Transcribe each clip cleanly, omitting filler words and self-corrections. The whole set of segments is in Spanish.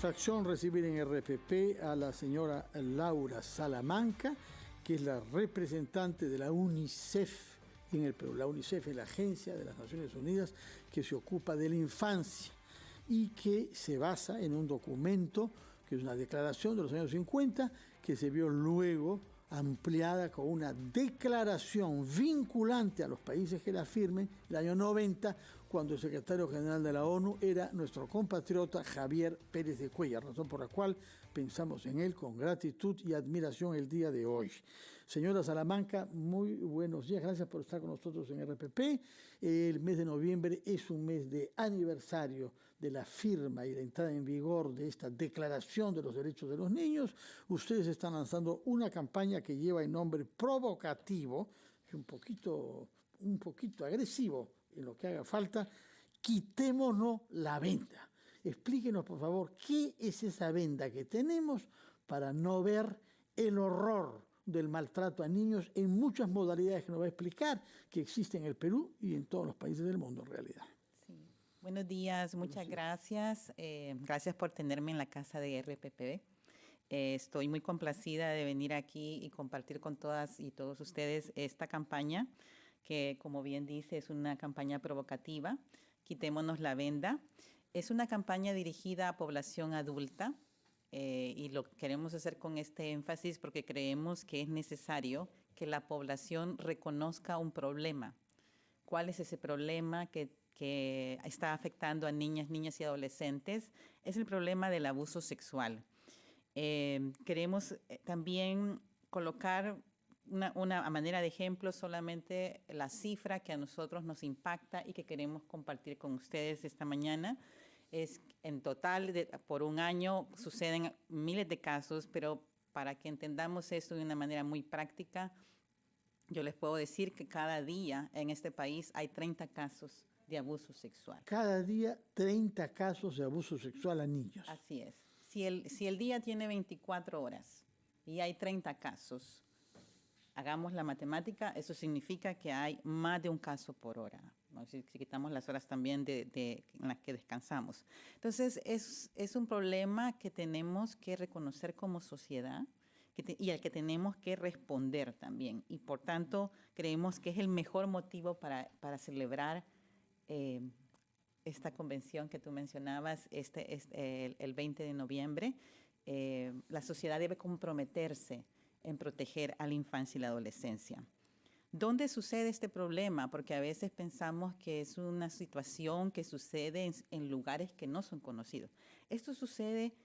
satisfacción recibir en RPP a la señora Laura Salamanca, que es la representante de la UNICEF en el Perú. La UNICEF es la agencia de las Naciones Unidas que se ocupa de la infancia y que se basa en un documento que es una declaración de los años 50 que se vio luego ampliada con una declaración vinculante a los países que la firmen el año 90, cuando el secretario general de la ONU era nuestro compatriota Javier Pérez de Cuellar, razón por la cual pensamos en él con gratitud y admiración el día de hoy. Señora Salamanca, muy buenos días, gracias por estar con nosotros en RPP. El mes de noviembre es un mes de aniversario de la firma y la entrada en vigor de esta Declaración de los Derechos de los Niños. Ustedes están lanzando una campaña que lleva el nombre provocativo, un poquito agresivo en lo que haga falta: quitémonos la venda. Explíquenos, por favor, qué es esa venda que tenemos para no ver el horror del maltrato a niños en muchas modalidades que nos va a explicar que existen en el Perú y en todos los países del mundo en realidad. Sí. Buenos días, muchas gracias. Gracias por tenerme en la casa de RPP. Estoy muy complacida de venir aquí y compartir con todas y todos ustedes esta campaña, que, como bien dice, es una campaña provocativa. Quitémonos la venda. Es una campaña dirigida a población adulta y lo queremos hacer con este énfasis porque creemos que es necesario que la población reconozca un problema. ¿Cuál es ese problema que está afectando a niñas y adolescentes? Es el problema del abuso sexual. Queremos también colocar una manera de ejemplo, solamente la cifra que a nosotros nos impacta y que queremos compartir con ustedes esta mañana. Es en total, por un año suceden miles de casos, pero para que entendamos esto de una manera muy práctica, yo les puedo decir que cada día en este país hay 30 casos de abuso sexual. Cada día 30 casos de abuso sexual a niños. Así es. Si el día tiene 24 horas y hay 30 casos, hagamos la matemática, eso significa que hay más de un caso por hora, ¿no? Si quitamos las horas también en las que descansamos. Entonces, es un problema que tenemos que reconocer como sociedad y al que tenemos que responder también. Y por tanto, creemos que es el mejor motivo para celebrar esta convención que tú mencionabas, el 20 de noviembre. La sociedad debe comprometerse en proteger a la infancia y la adolescencia. ¿Dónde sucede este problema? Porque a veces pensamos que es una situación que sucede en lugares que no son conocidos. Esto sucede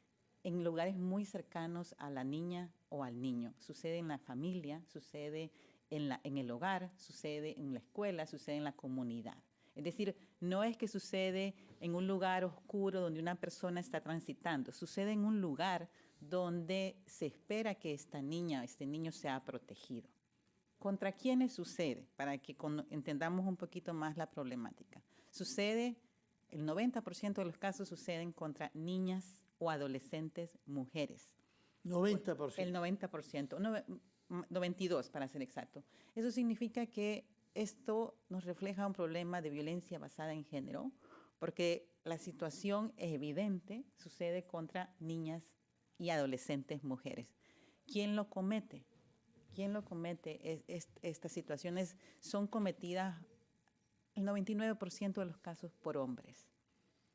en lugares muy cercanos a la niña o al niño. Sucede en la familia, sucede en el hogar, sucede en la escuela, sucede en la comunidad. Es decir, no es que sucede en un lugar oscuro donde una persona está transitando, sucede en un lugar donde se espera que esta niña o este niño sea protegido. ¿Contra quiénes sucede? Para que entendamos un poquito más la problemática. El 90% de los casos suceden contra niñas o adolescentes mujeres. 90%. El 90%, 92% para ser exacto. Eso significa que esto nos refleja un problema de violencia basada en género, porque la situación es evidente, sucede contra niñas y adolescentes mujeres. ¿Quién lo comete? Estas situaciones son cometidas, el 99% de los casos, por hombres,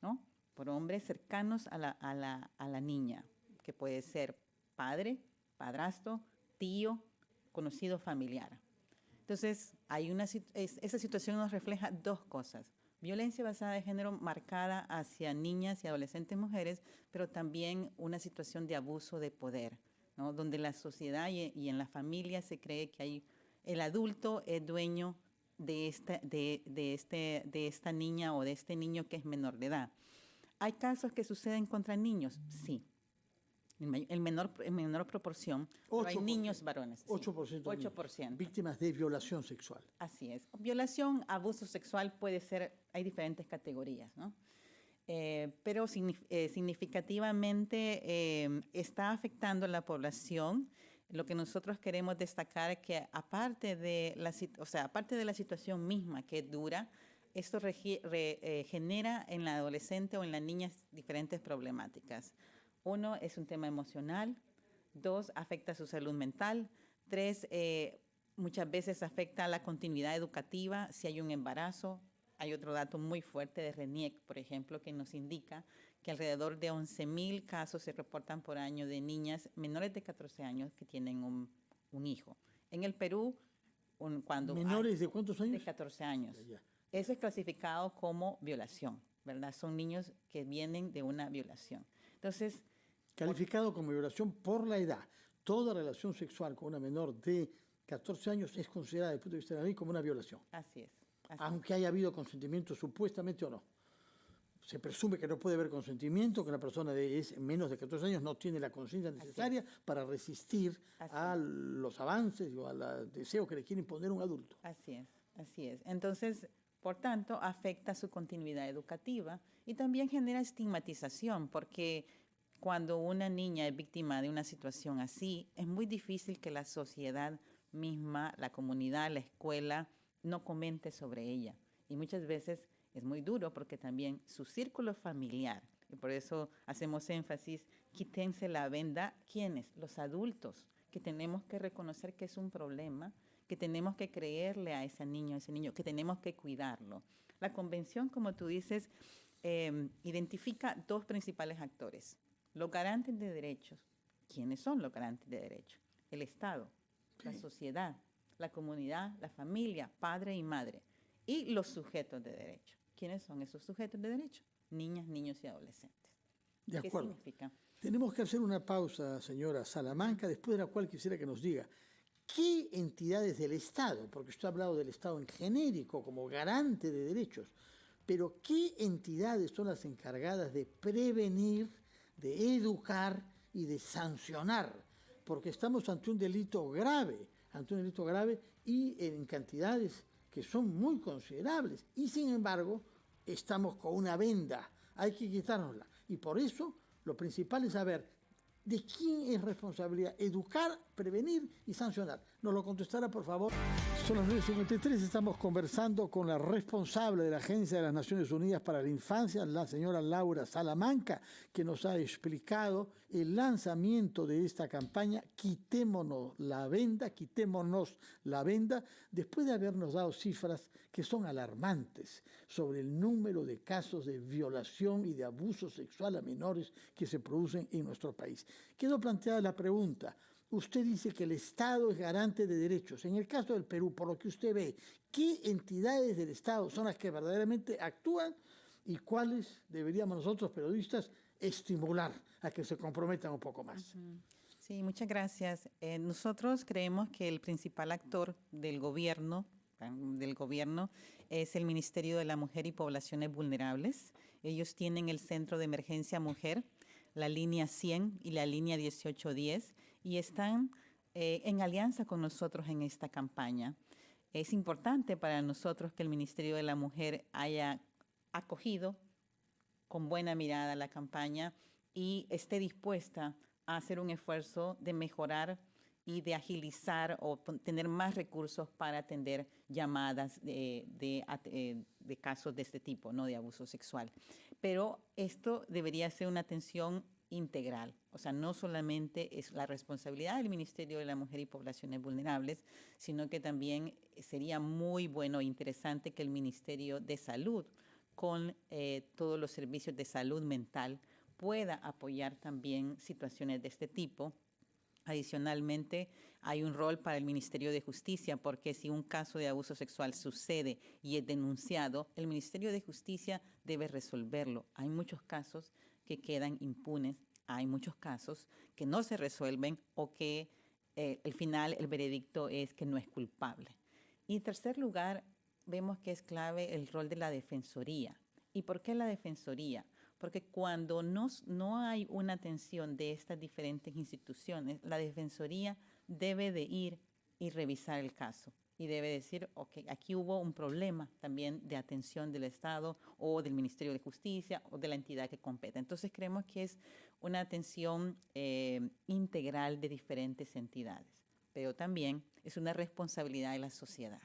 ¿no? Por hombres cercanos a la niña, que puede ser padre, padrastro, tío, conocido familiar. Entonces, esa situación nos refleja dos cosas: violencia basada en género marcada hacia niñas y adolescentes mujeres, pero también una situación de abuso de poder, ¿no? Donde la sociedad y en la familia se cree que el adulto es dueño de esta niña o de este niño que es menor de edad. ¿Hay casos que suceden contra niños? Sí. En menor proporción, pero hay niños varones. 8%. Sí, 8%. Víctimas de violación sexual. Así es. Violación, abuso sexual hay diferentes categorías, ¿no? Pero significativamente está afectando a la población. Lo que nosotros queremos destacar es que aparte de la situación misma, que es dura, esto genera en la adolescente o en la niña diferentes problemáticas. Uno, es un tema emocional. 2, afecta su salud mental. 3, muchas veces afecta la continuidad educativa si hay un embarazo. Hay otro dato muy fuerte de RENIEC, por ejemplo, que nos indica que alrededor de 11,000 casos se reportan por año de niñas menores de 14 años que tienen un hijo. En el Perú, cuando ¿Menores de cuántos años? De 14 años. Ya. Eso es clasificado como violación, ¿verdad? Son niños que vienen de una violación. Entonces, calificado como violación por la edad. Toda relación sexual con una menor de 14 años es considerada desde el punto de vista de la ley como una violación. Así es. Aunque haya habido consentimiento supuestamente o no. Se presume que no puede haber consentimiento, que una persona de menos de 14 años no tiene la conciencia necesaria para resistir a los avances o al deseo que le quiere imponer un adulto. Así es, así es. Entonces, por tanto, afecta su continuidad educativa y también genera estigmatización, porque cuando una niña es víctima de una situación así, es muy difícil que la sociedad misma, la comunidad, la escuela, no comente sobre ella. Y muchas veces es muy duro porque también su círculo familiar, y por eso hacemos énfasis, quítense la venda, ¿quiénes? Los adultos, que tenemos que reconocer que es un problema, que tenemos que creerle a ese niño, que tenemos que cuidarlo. La convención, como tú dices, identifica 2 principales actores. Los garantes de derechos. ¿Quiénes son los garantes de derechos? El Estado, la sociedad, la comunidad, la familia, padre y madre. Y los sujetos de derecho. ¿Quiénes son esos sujetos de derecho? Niñas, niños y adolescentes. De acuerdo. ¿Qué significa? Tenemos que hacer una pausa, señora Salamanca, después de la cual quisiera que nos diga qué entidades del Estado, porque usted ha hablado del Estado en genérico como garante de derechos, pero qué entidades son las encargadas de prevenir, de educar y de sancionar, porque estamos ante un delito grave y en cantidades que son muy considerables, y sin embargo estamos con una venda, hay que quitárnosla, y por eso lo principal es saber de quién es responsabilidad educar, prevenir y sancionar. Nos lo contestará, por favor. Son las 9:53, estamos conversando con la responsable de la Agencia de las Naciones Unidas para la Infancia, la señora Laura Salamanca, que nos ha explicado el lanzamiento de esta campaña Quitémonos la venda, después de habernos dado cifras que son alarmantes sobre el número de casos de violación y de abuso sexual a menores que se producen en nuestro país. Quedó planteada la pregunta. Usted dice que el Estado es garante de derechos. En el caso del Perú, por lo que usted ve, ¿qué entidades del Estado son las que verdaderamente actúan y cuáles deberíamos nosotros, periodistas, estimular a que se comprometan un poco más? Sí, muchas gracias. Nosotros creemos que el principal actor del gobierno es el Ministerio de la Mujer y Poblaciones Vulnerables. Ellos tienen el Centro de Emergencia Mujer, la línea 100 y la línea 1810, y están en alianza con nosotros en esta campaña. Es importante para nosotros que el Ministerio de la Mujer haya acogido con buena mirada la campaña y esté dispuesta a hacer un esfuerzo de mejorar y de agilizar o tener más recursos para atender llamadas de casos de este tipo, ¿no? De abuso sexual. Pero esto debería ser una atención integral. O sea, no solamente es la responsabilidad del Ministerio de la Mujer y Poblaciones Vulnerables, sino que también sería muy bueno e interesante que el Ministerio de Salud, con todos los servicios de salud mental, pueda apoyar también situaciones de este tipo. Adicionalmente, hay un rol para el Ministerio de Justicia, porque si un caso de abuso sexual sucede y es denunciado, el Ministerio de Justicia debe resolverlo. Hay muchos casos que quedan impunes, hay muchos casos que no se resuelven o que al final el veredicto es que no es culpable. Y en tercer lugar, vemos que es clave el rol de la Defensoría. ¿Y por qué la Defensoría? Porque cuando no hay una atención de estas diferentes instituciones, la Defensoría debe de ir y revisar el caso y debe decir, ok, aquí hubo un problema también de atención del Estado o del Ministerio de Justicia o de la entidad que compete. Entonces creemos que es una atención integral de diferentes entidades, pero también es una responsabilidad de la sociedad.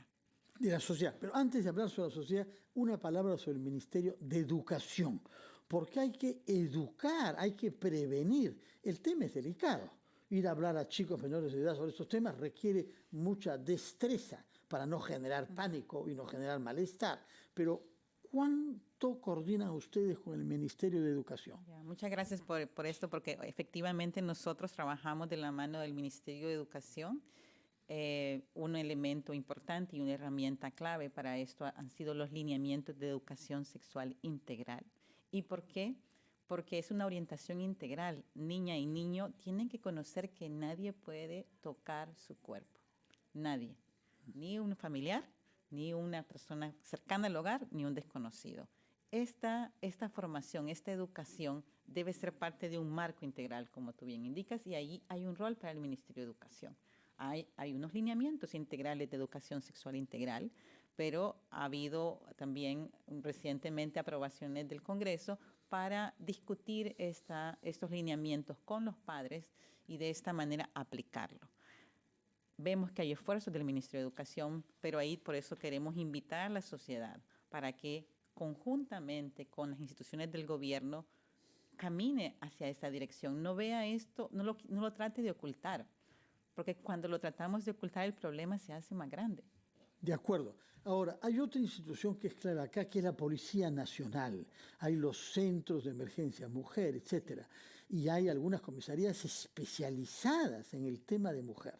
De la sociedad. Pero antes de hablar sobre la sociedad, una palabra sobre el Ministerio de Educación. porque hay que educar, hay que prevenir. El tema es delicado. Ir a hablar a chicos menores de edad sobre estos temas requiere mucha destreza para no generar pánico y no generar malestar. Pero, ¿cuánto coordinan ustedes con el Ministerio de Educación? Muchas gracias por esto, porque efectivamente nosotros trabajamos de la mano del Ministerio de Educación. Un elemento importante y una herramienta clave para esto han sido los lineamientos de educación sexual integral. ¿Y por qué? Porque es una orientación integral. Niña y niño tienen que conocer que nadie puede tocar su cuerpo. Nadie. Ni un familiar, ni una persona cercana al hogar, ni un desconocido. Esta formación, esta educación debe ser parte de un marco integral, como tú bien indicas, y ahí hay un rol para el Ministerio de Educación. Hay unos lineamientos integrales de educación sexual integral, pero ha habido también recientemente aprobaciones del Congreso para discutir estos lineamientos con los padres y de esta manera aplicarlo. Vemos que hay esfuerzos del Ministerio de Educación, pero ahí por eso queremos invitar a la sociedad para que conjuntamente con las instituciones del gobierno camine hacia esa dirección. No vea esto, no lo trate de ocultar, porque cuando lo tratamos de ocultar el problema se hace más grande. De acuerdo. Ahora, hay otra institución que es clara acá, que es la Policía Nacional. Hay los centros de emergencia mujer, etcétera. Y hay algunas comisarías especializadas en el tema de mujer.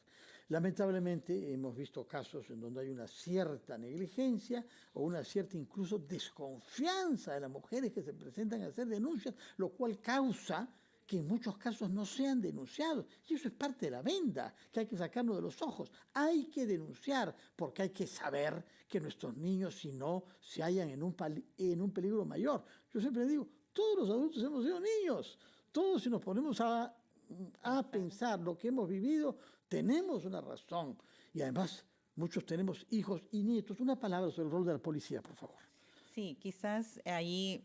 Lamentablemente hemos visto casos en donde hay una cierta negligencia o una cierta incluso desconfianza de las mujeres que se presentan a hacer denuncias, lo cual causa que en muchos casos no sean denunciados. Y eso es parte de la venda que hay que sacarnos de los ojos. Hay que denunciar porque hay que saber que nuestros niños, si no, se hallan en un peligro mayor. Yo siempre digo, todos los adultos hemos sido niños. Todos, si nos ponemos a pensar lo que hemos vivido, tenemos una razón. Y además, muchos tenemos hijos y nietos. Una palabra sobre el rol de la policía, por favor. Sí, quizás ahí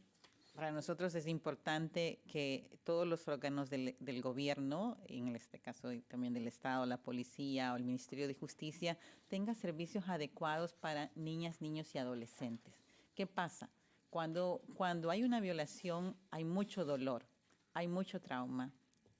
para nosotros es importante que todos los órganos del gobierno, en este caso también del Estado, la policía o el Ministerio de Justicia, tengan servicios adecuados para niñas, niños y adolescentes. ¿Qué pasa? Cuando hay una violación hay mucho dolor, hay mucho trauma.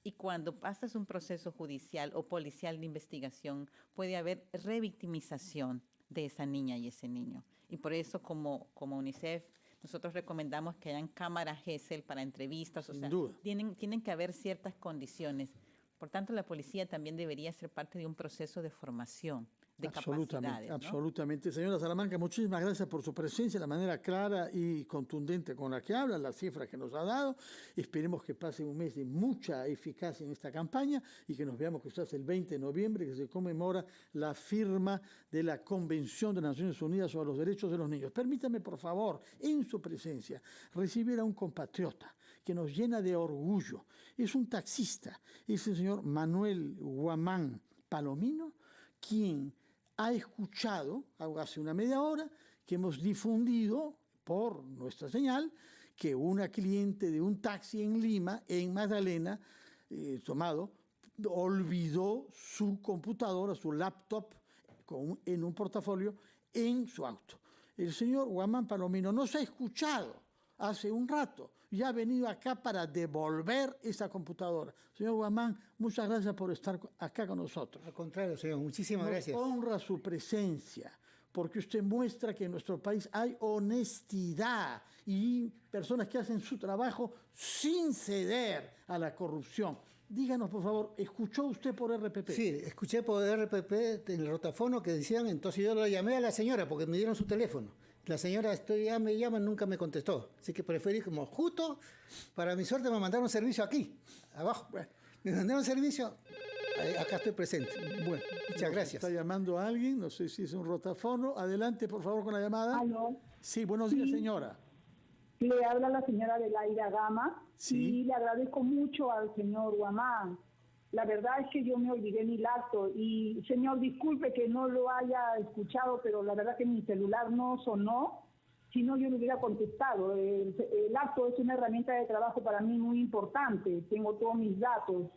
Y cuando pasas un proceso judicial o policial de investigación, puede haber revictimización de esa niña y ese niño. Y por eso, como UNICEF, nosotros recomendamos que hayan cámaras GESEL para entrevistas. Sin duda. Tienen que haber ciertas condiciones. Por tanto, la policía también debería ser parte de un proceso de formación, de capacidades, ¿no? Absolutamente. Señora Salamanca, muchísimas gracias por su presencia, la manera clara y contundente con la que habla, las cifras que nos ha dado. Esperemos que pase un mes de mucha eficacia en esta campaña y que nos veamos quizás el 20 de noviembre, que se conmemora la firma de la Convención de las Naciones Unidas sobre los Derechos de los Niños. Permítame, por favor, en su presencia, recibir a un compatriota que nos llena de orgullo. Es un taxista, es el señor Manuel Guamán Palomino, quien ha escuchado hace una media hora que hemos difundido por nuestra señal que una cliente de un taxi en Lima, en Magdalena, olvidó su computadora, su laptop en un portafolio en su auto. El señor Guamán Palomino nos ha escuchado hace un rato y ha venido acá para devolver esa computadora. Señor Guamán, muchas gracias por estar acá con nosotros. Al contrario, señor, muchísimas gracias. Nos honra su presencia, porque usted muestra que en nuestro país hay honestidad y personas que hacen su trabajo sin ceder a la corrupción. Díganos, por favor, ¿escuchó usted por RPP? Sí, escuché por RPP en el rotafono que decían, entonces yo lo llamé a la señora porque me dieron su teléfono. La señora me llama, nunca me contestó. Así que preferí como justo, para mi suerte me mandaron servicio aquí, abajo. Bueno, me mandaron servicio, acá estoy presente. Bueno, muchas gracias. Está llamando a alguien, no sé si es un rotafono. Adelante, por favor, con la llamada. ¿Aló? Sí, buenos días, señora. Le habla la señora Adelaida Gama. Sí. Y le agradezco mucho al señor Guamán. La verdad es que yo me olvidé mi laptop y, señor, disculpe que no lo haya escuchado, pero la verdad que mi celular no sonó, si no yo le hubiera contestado. El laptop es una herramienta de trabajo para mí muy importante, tengo todos mis datos.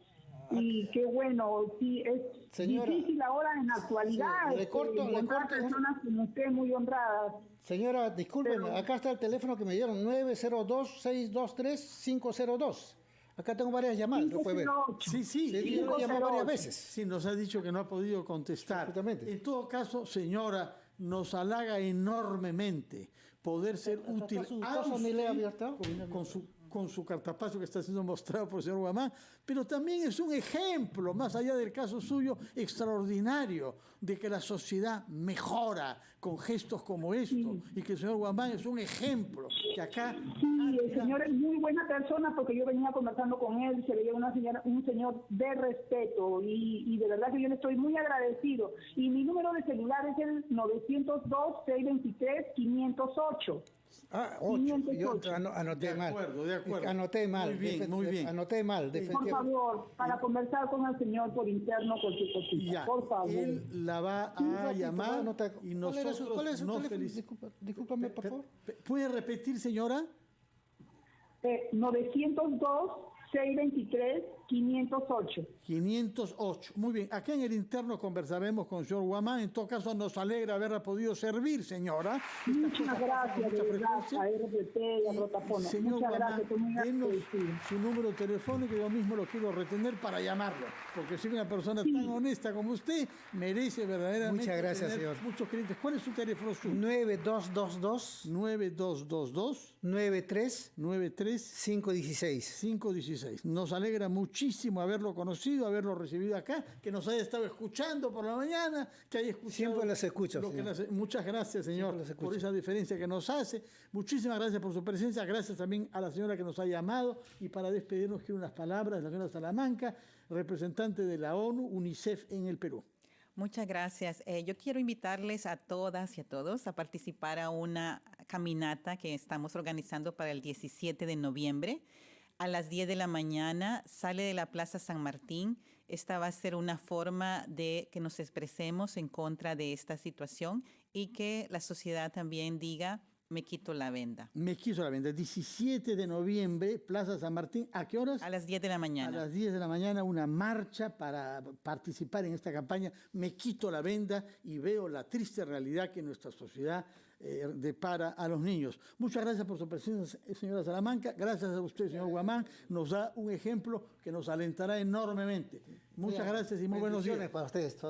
Y qué bueno, sí, es señora, difícil ahora en la actualidad sí, le corto, encontrar personas como usted muy honradas. Señora, discúlpeme, acá está el teléfono que me dieron, 902-623-502. Acá tengo varias llamadas, lo puede ver. Sí, Sí, yo lo llamé varias veces. Sí, nos ha dicho que no ha podido contestar. Exactamente. En todo caso, señora, nos halaga enormemente poder ser útil a usted con su cartapacio que está siendo mostrado por el señor Guamán, pero también es un ejemplo, más allá del caso suyo, extraordinario, de que la sociedad mejora con gestos como estos, y que el señor Guamán es un ejemplo, que acá... Sí, el señor es muy buena persona, porque yo venía conversando con él, se veía un señor de respeto, y de verdad que yo le estoy muy agradecido. Y mi número de celular es el 902-623-508. Ah, 8. Yo anoté mal. De acuerdo. Anoté mal. Muy bien. Anoté mal. Por favor, para conversar con el señor por interno cualquier cosita. Ya, por favor. él la va a llamar y nosotros nos felicitamos. Discúlpame, por favor. ¿Puede repetir, señora? 902-623-508. 508. Muy bien. Acá en el interno conversaremos con el señor Guamán. En todo caso, nos alegra haberla podido servir, señora. Muchas gracias, de verdad, a RPP y a Rotafono. Señor Muchas Guamán, gracias, estoy muy denos agradecido. su número telefónico, yo mismo lo quiero retener para llamarlo. Porque si una persona tan honesta como usted merece verdaderamente. Muchas gracias, tener señor. muchos clientes. ¿Cuál es su teléfono suyo? 9222 93 516. 516. Nos alegra muchísimo haberlo conocido, haberlo recibido acá, que nos haya estado escuchando por la mañana, que haya escuchado. Siempre las escucho, muchas gracias, señor, por esa diferencia que nos hace. Muchísimas gracias por su presencia. Gracias también a la señora que nos ha llamado. Y para despedirnos, quiero unas palabras de la señora Salamanca, representante de la ONU, UNICEF en el Perú. Muchas gracias. Yo quiero invitarles a todas y a todos a participar a una caminata que estamos organizando para el 17 de noviembre. A las 10 de la mañana sale de la Plaza San Martín. Esta va a ser una forma de que nos expresemos en contra de esta situación y que la sociedad también diga, me quito la venda. Me quito la venda. 17 de noviembre, Plaza San Martín. ¿A qué horas? A las 10 de la mañana. A las 10 de la mañana, una marcha para participar en esta campaña. Me quito la venda y veo la triste realidad que nuestra sociedad depara a los niños. Muchas gracias por su presencia, señora Salamanca. Gracias a usted, señor Guamán. Nos da un ejemplo que nos alentará enormemente. Muchas gracias y muy buenos días. Para ustedes todos.